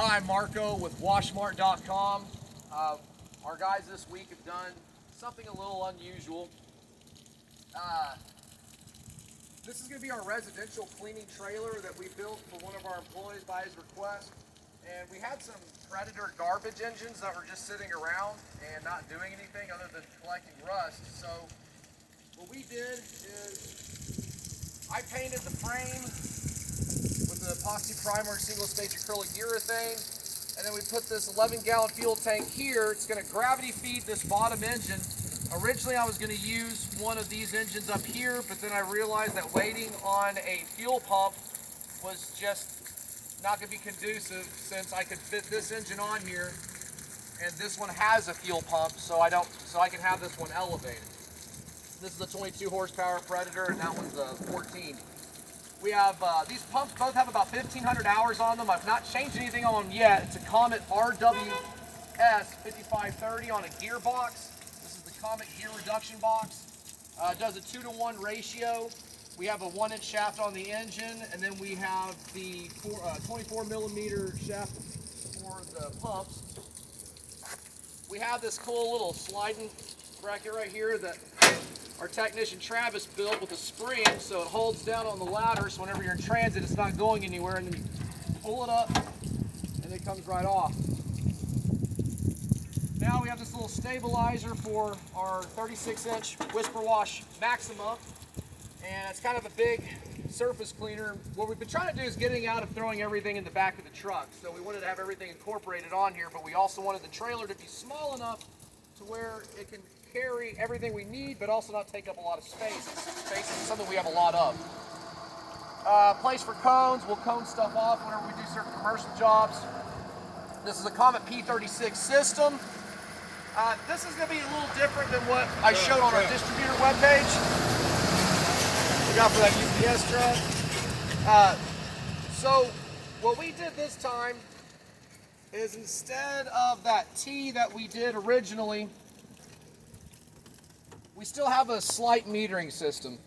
Hi, Marco with washmart.com. Our guys this week have done something a little unusual. This is going to be our residential cleaning trailer that we built for one of our employees by his request. And we had some Predator garbage engines that were just sitting around and not doing anything other than collecting rust. So what we did is I painted the frame with the epoxy primer and single stage acrylic urethane, and then we put this 11-gallon fuel tank here. It's going to gravity feed this bottom engine. Originally I was going to use one of these engines up here, but then I realized that waiting on a fuel pump was just not going to be conducive, since I could fit this engine on here and this one has a fuel pump, so I can have this one elevated. This is a 22 horsepower Predator and that one's a 14. We have, these pumps both have about 1,500 hours on them. I've not changed anything on them yet. It's a Comet RWS 5530 on a gearbox. This is the Comet gear reduction box. It does a 2-to-1 ratio. We have a 1-inch shaft on the engine, and then we have the 24 millimeter shaft for the pumps. We have this cool little sliding bracket right here that our technician Travis built with a spring, so it holds down on the ladder, so whenever you're in transit it's not going anywhere, and then you pull it up and it comes right off. Now we have this little stabilizer for our 36-inch Whisper Wash Maxima, and it's kind of a big surface cleaner. What we've been trying to do is getting out of throwing everything in the back of the truck, so we wanted to have everything incorporated on here, but we also wanted the trailer to be small enough to where it can carry everything we need, but also not take up a lot of space. It's basically something we have a lot of. Place for cones. We'll cone stuff off whenever we do certain commercial jobs. This is a Comet P36 system. This is going to be a little different than what I showed on our distributor webpage. We got for that UPS truck. So what we did this time is, instead of that T that we did originally, we still have a slight metering system.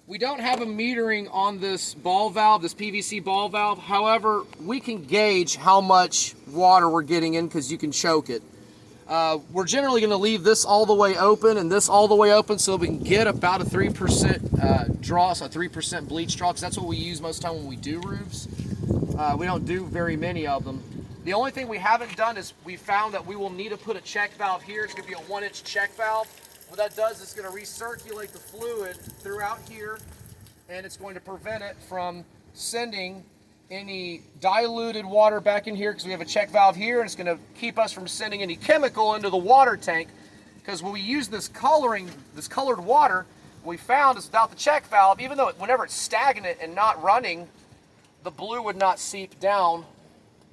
We don't have a metering on this ball valve, this PVC ball valve. However, we can gauge how much water we're getting in because you can choke it. We're generally going to leave this all the way open and this all the way open so we can get about a 3% draw, so a 3% bleach draw, because that's what we use most of the time when we do roofs. We don't do very many of them. The only thing we haven't done is we found that we will need to put a check valve here. It's going to be a 1-inch check valve. What that does is it's going to recirculate the fluid throughout here, and it's going to prevent it from sending any diluted water back in here, because we have a check valve here, and it's going to keep us from sending any chemical into the water tank. Because when we use this colored water, what we found is without the check valve, even though whenever it's stagnant and not running, the blue would not seep down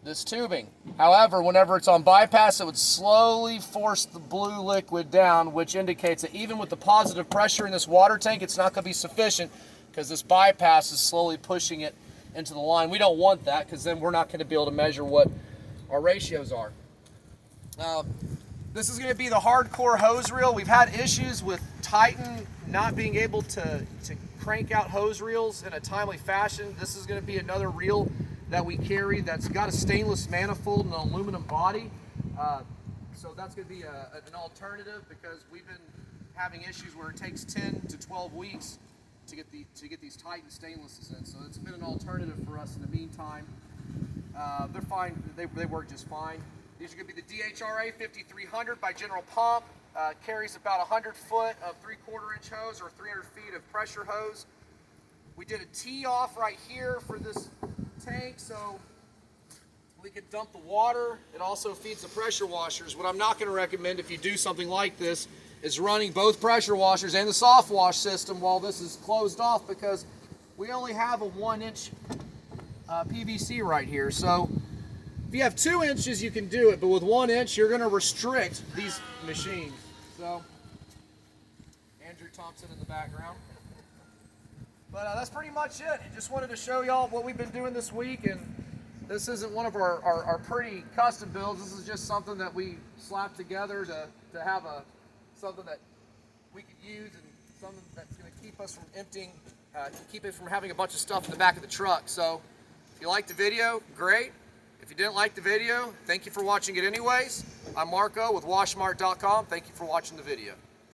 this tubing. However, whenever it's on bypass, it would slowly force the blue liquid down, which indicates that even with the positive pressure in this water tank, it's not going to be sufficient, because this bypass is slowly pushing it into the line. We don't want that, because then we're not going to be able to measure what our ratios are. This is going to be the hardcore hose reel. We've had issues with Titan not being able to crank out hose reels in a timely fashion. This is going to be another reel that we carry that's got a stainless manifold and an aluminum body. So that's going to be an alternative, because we've been having issues where it takes 10 to 12 weeks to get these Titan stainlesses in. So it's been an alternative for us in the meantime. They're fine. They work just fine. These are going to be the DHRA 5300 by General Pump. Carries about 100 foot of 3/4 inch hose or 300 feet of pressure hose. We did a tee off right here for this tank so we could dump the water. It also feeds the pressure washers. What I'm not going to recommend if you do something like this is running both pressure washers and the soft wash system while this is closed off, because we only have a 1-inch PVC right here. So if you have 2 inches, you can do it, but with 1 inch, you're going to restrict these machines. So Andrew Thompson in the background. But that's pretty much it. Just wanted to show y'all what we've been doing this week, and this isn't one of our pretty custom builds. This is just something that we slapped together to have something that we could use, and something that's going to keep us from emptying, keep it from having a bunch of stuff in the back of the truck. So if you liked the video, great. If you didn't like the video, thank you for watching it anyways. I'm Marco with washmart.com. Thank you for watching the video.